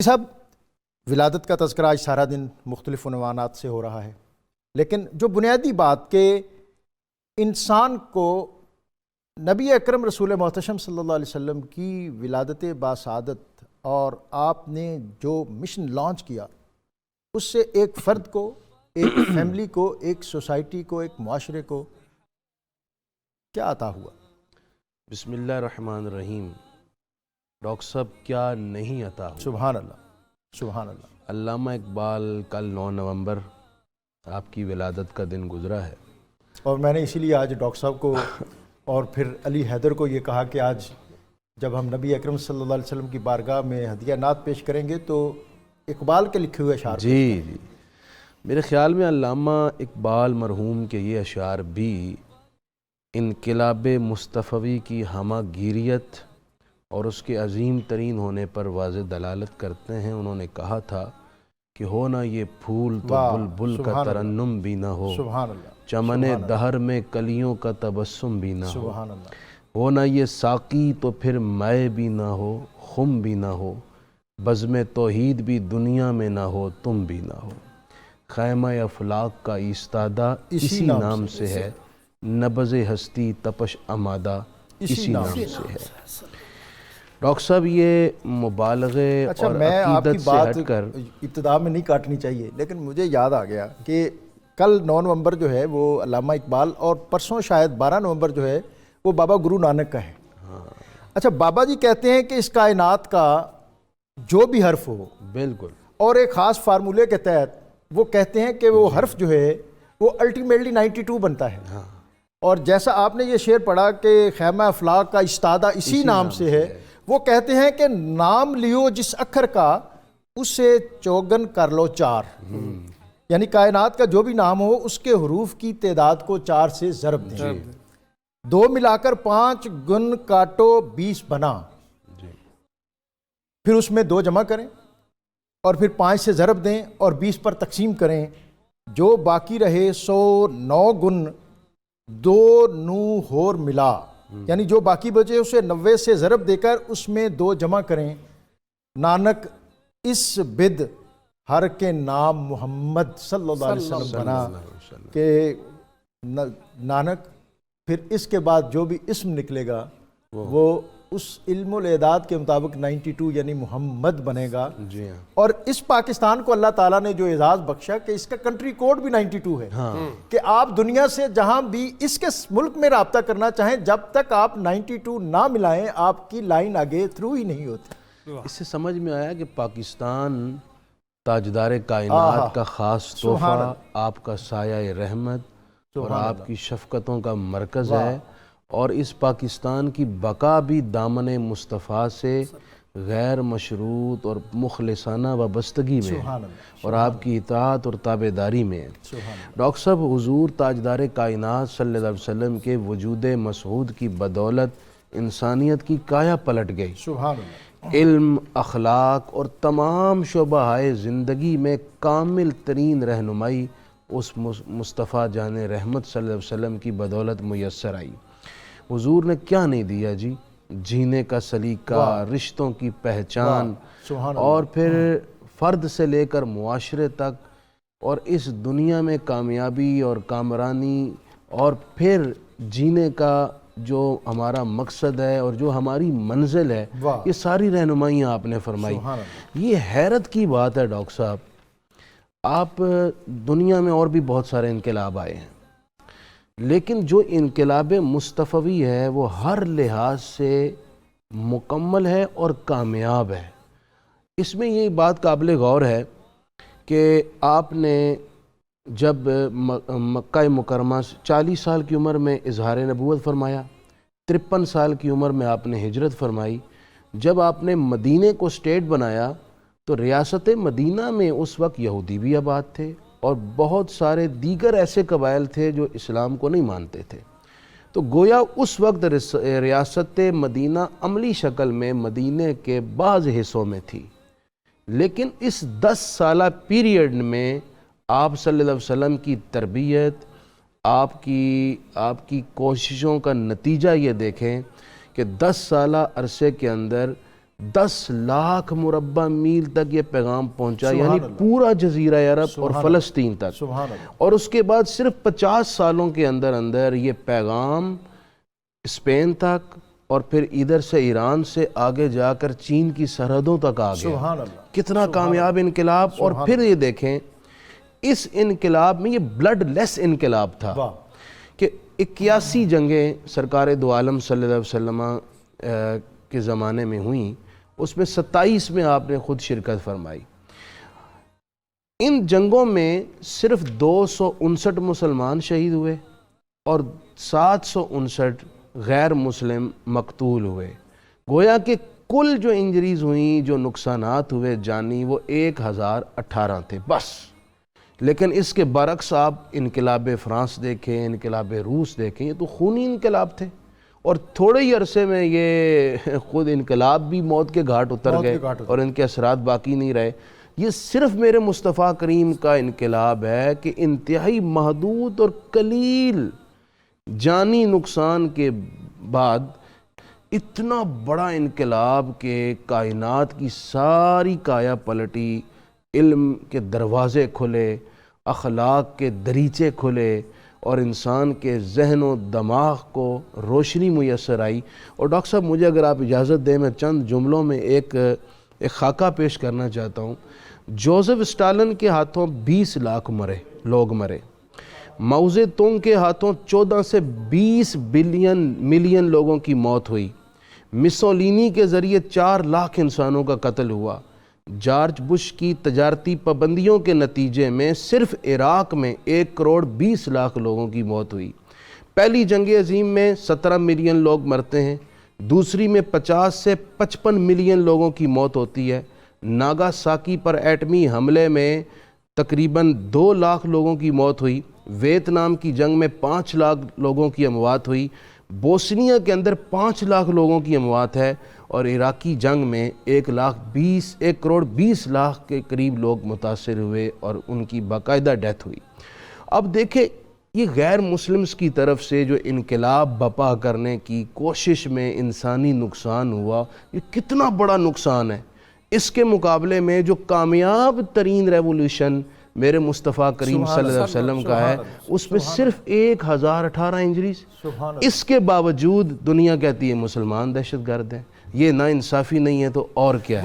صاحب، ولادت کا تذکرہ آج سارا دن مختلف عنوانات سے ہو رہا ہے، لیکن جو بنیادی بات کہ انسان کو نبی اکرم رسول محتشم صلی اللہ علیہ وسلم کی ولادت باسعادت اور آپ نے جو مشن لانچ کیا اس سے ایک فرد کو، ایک فیملی کو، ایک سوسائٹی کو، ایک معاشرے کو کیا عطا ہوا؟ بسم اللہ الرحمن الرحیم۔ ڈاکٹر صاحب کیا نہیں عطا ہوا؟ سبحان اللہ، سبحان اللہ۔ علامہ اقبال کل 9 نومبر آپ کی ولادت کا دن گزرا ہے، اور میں نے اسی لیے آج ڈاکٹر صاحب کو اور پھر علی حیدر کو یہ کہا کہ آج جب ہم نبی اکرم صلی اللہ علیہ وسلم کی بارگاہ میں ہدیہ نعت پیش کریں گے تو اقبال کے لکھے ہوئے اشعار جی میرے خیال میں علامہ اقبال مرحوم کے یہ اشعار بھی انقلاب مصطفوی کی ہمہ گیریت اور اس کے عظیم ترین ہونے پر واضح دلالت کرتے ہیں۔ انہوں نے کہا تھا کہ ہو نہ یہ پھول تو بلبل کا ترنم بھی نہ ہو، سبحان اللہ، چمن دہر میں کلیوں کا تبسم بھی نہ ہو، سبحان اللہ، ہو نہ یہ ساقی تو پھر مے بھی نہ ہو، خم بھی نہ ہو، بزم توحید بھی دنیا میں نہ ہو، تم بھی نہ ہو، خیمہ افلاک کا ایستادہ اسی نام سے ہے، نبض ہستی تپش امادہ اسی نام سے ہے۔ ڈاکٹر صاحب یہ مبالغے اور میں آپ کی عقیدت سے بات ہٹ کر ابتدا میں نہیں کاٹنی چاہیے، لیکن مجھے یاد آ گیا کہ کل 9 نومبر جو ہے وہ علامہ اقبال اور پرسوں شاید 12 نومبر جو ہے وہ بابا گرو نانک کا ہے۔ اچھا، بابا جی کہتے ہیں کہ اس کائنات کا جو بھی حرف ہو، بالکل، اور ایک خاص فارمولے کے تحت وہ کہتے ہیں کہ وہ حرف جو ہے وہ الٹیمیٹلی 92 بنتا ہے۔ اور جیسا آپ نے یہ شعر پڑھا کہ خیمہ افلاک کا استادہ اسی نام سے ہے، وہ کہتے ہیں کہ نام لیو جس اکھر کا اسے چوگن کر لو 4، یعنی کائنات کا جو بھی نام ہو اس کے حروف کی تعداد کو 4 سے ضرب دیں، 2 ملا کر 5 گن کاٹو 20 بنا، پھر اس میں 2 جمع کریں اور پھر 5 سے ضرب دیں اور 20 پر تقسیم کریں، جو باقی رہے 109 گن 2 نو ہور ملا، یعنی جو باقی بچے اسے 90 سے ضرب دے کر اس میں 2 جمع کریں، نانک اس بد ہر کے نام محمد صلی اللہ علیہ وسلم بنا، کہ نانک پھر اس کے بعد جو بھی اسم نکلے گا وہ اس علم الاعداد کے مطابق 92 یعنی محمد بنے گا۔ اور اس پاکستان کو اللہ تعالیٰ نے جو اعزاز بخشا کہ اس کا کنٹری کوڈ بھی 92 ہے، کہ آپ دنیا سے جہاں بھی اس کے ملک میں رابطہ کرنا چاہیں جب تک آپ 92 نہ ملائیں آپ کی لائن آگے تھرو ہی نہیں ہوتی۔ اس سے سمجھ میں آیا کہ پاکستان تاجدار کائنات کا خاص تحفہ، آپ کا سایہ رحمت اور آپ کی شفقتوں کا مرکز ہے، اور اس پاکستان کی بقا بھی دامن مصطفیٰ سے غیر مشروط اور مخلصانہ وابستگی میں ہے اور آپ کی اطاعت اور تابعداری میں ہے۔ ڈاکٹر صاحب، حضور تاجدار کائنات صلی اللہ علیہ وسلم کے وجود مسعود کی بدولت انسانیت کی کایا پلٹ گئی، علم، اخلاق اور تمام شعبۂ زندگی میں کامل ترین رہنمائی اس مصطفیٰ جان رحمت صلی اللہ علیہ وسلم کی بدولت میسر آئی۔ حضور نے کیا نہیں دیا جی؟ جینے کا سلیقہ، رشتوں کی پہچان، اور پھر فرد سے لے کر معاشرے تک، اور اس دنیا میں کامیابی اور کامرانی، اور پھر جینے کا جو ہمارا مقصد ہے اور جو ہماری منزل ہے، یہ ساری رہنمائیاں آپ نے فرمائی۔ یہ حیرت کی بات ہے ڈاکٹر صاحب، آپ دنیا میں اور بھی بہت سارے انقلاب آئے ہیں، لیکن جو انقلاب مصطفوی ہے وہ ہر لحاظ سے مکمل ہے اور کامیاب ہے۔ اس میں یہ بات قابل غور ہے کہ آپ نے جب مکہ مکرمہ 40 سال کی عمر میں اظہار نبوت فرمایا، 53 سال کی عمر میں آپ نے ہجرت فرمائی، جب آپ نے مدینے کو سٹیٹ بنایا تو ریاست مدینہ میں اس وقت یہودی بھی آباد تھے اور بہت سارے دیگر ایسے قبائل تھے جو اسلام کو نہیں مانتے تھے، تو گویا اس وقت ریاست مدینہ عملی شکل میں مدینے کے بعض حصوں میں تھی، لیکن اس 10 سالہ پیریڈ میں آپ صلی اللہ علیہ وسلم کی تربیت، آپ کی کوششوں کا نتیجہ یہ دیکھیں کہ 10 سالہ عرصے کے اندر 10 لاکھ مربع میل تک یہ پیغام پہنچا، سبحان یعنی اللہ، پورا جزیرہ عرب اور فلسطین تک. سبحان اللہ، اور اس کے بعد صرف 50 سالوں کے اندر اندر یہ پیغام اسپین تک اور پھر ادھر سے ایران سے آگے جا کر چین کی سرحدوں تک آ گیا. سبحان اللہ، کتنا کامیاب انقلاب. اور پھر یہ دیکھیں اس انقلاب میں یہ بلڈ لیس انقلاب تھا واہ، کہ 81 جنگیں سرکار دو عالم صلی اللہ علیہ وسلم کے زمانے میں ہوئیں، اس میں 27 میں آپ نے خود شرکت فرمائی. ان جنگوں میں صرف 259 مسلمان شہید ہوئے اور 759 غیر مسلم مقتول ہوئے. گویا کہ کل جو انجریز ہوئیں، جو نقصانات ہوئے جانی، وہ 1018 تھے بس. لیکن اس کے برعکس آپ انقلاب فرانس دیکھیں، انقلاب روس دیکھیں، یہ تو خونی انقلاب تھے اور تھوڑے ہی عرصے میں یہ خود انقلاب بھی موت کے گھاٹ اتر گئے اور ان کے اثرات باقی نہیں رہے. یہ صرف میرے مصطفیٰ کریم کا انقلاب ہے کہ انتہائی محدود اور قلیل جانی نقصان کے بعد اتنا بڑا انقلاب کہ کائنات کی ساری کایا پلٹی، علم کے دروازے کھلے، اخلاق کے دریچے کھلے اور انسان کے ذہن و دماغ کو روشنی میسر آئی. اور ڈاکٹر صاحب مجھے اگر آپ اجازت دیں میں چند جملوں میں ایک خاکہ پیش کرنا چاہتا ہوں. جوزف اسٹالن کے ہاتھوں 20 لاکھ لوگ مرے. ماؤ زے تونگ کے ہاتھوں 14 سے 20 ملین لوگوں کی موت ہوئی. مسولینی کے ذریعے 4 لاکھ انسانوں کا قتل ہوا. جارج بش کی تجارتی پابندیوں کے نتیجے میں صرف عراق میں 1 کروڑ 20 لاکھ لوگوں کی موت ہوئی. پہلی جنگ عظیم میں 17 ملین لوگ مرتے ہیں، دوسری میں 50 سے 55 ملین لوگوں کی موت ہوتی ہے. ناگا ساکی پر ایٹمی حملے میں تقریباً 2 لاکھ لوگوں کی موت ہوئی. ویتنام کی جنگ میں 5 لاکھ لوگوں کی اموات ہوئی. بوسنیا کے اندر 5 لاکھ لوگوں کی اموات ہے اور عراقی جنگ میں 1 کروڑ 20 لاکھ کے قریب لوگ متاثر ہوئے اور ان کی باقاعدہ ڈیتھ ہوئی. اب دیکھیں یہ غیر مسلمز کی طرف سے جو انقلاب بپا کرنے کی کوشش میں انسانی نقصان ہوا، یہ کتنا بڑا نقصان ہے. اس کے مقابلے میں جو کامیاب ترین ریولوشن میرے مصطفیٰ کریم صلی اللہ علیہ وسلم کا ہے، اس میں صرف 1018 انجریز. اس کے باوجود دنیا کہتی ہے مسلمان دہشت گرد ہیں. یہ نا انصافی نہیں ہے تو اور کیا ہے؟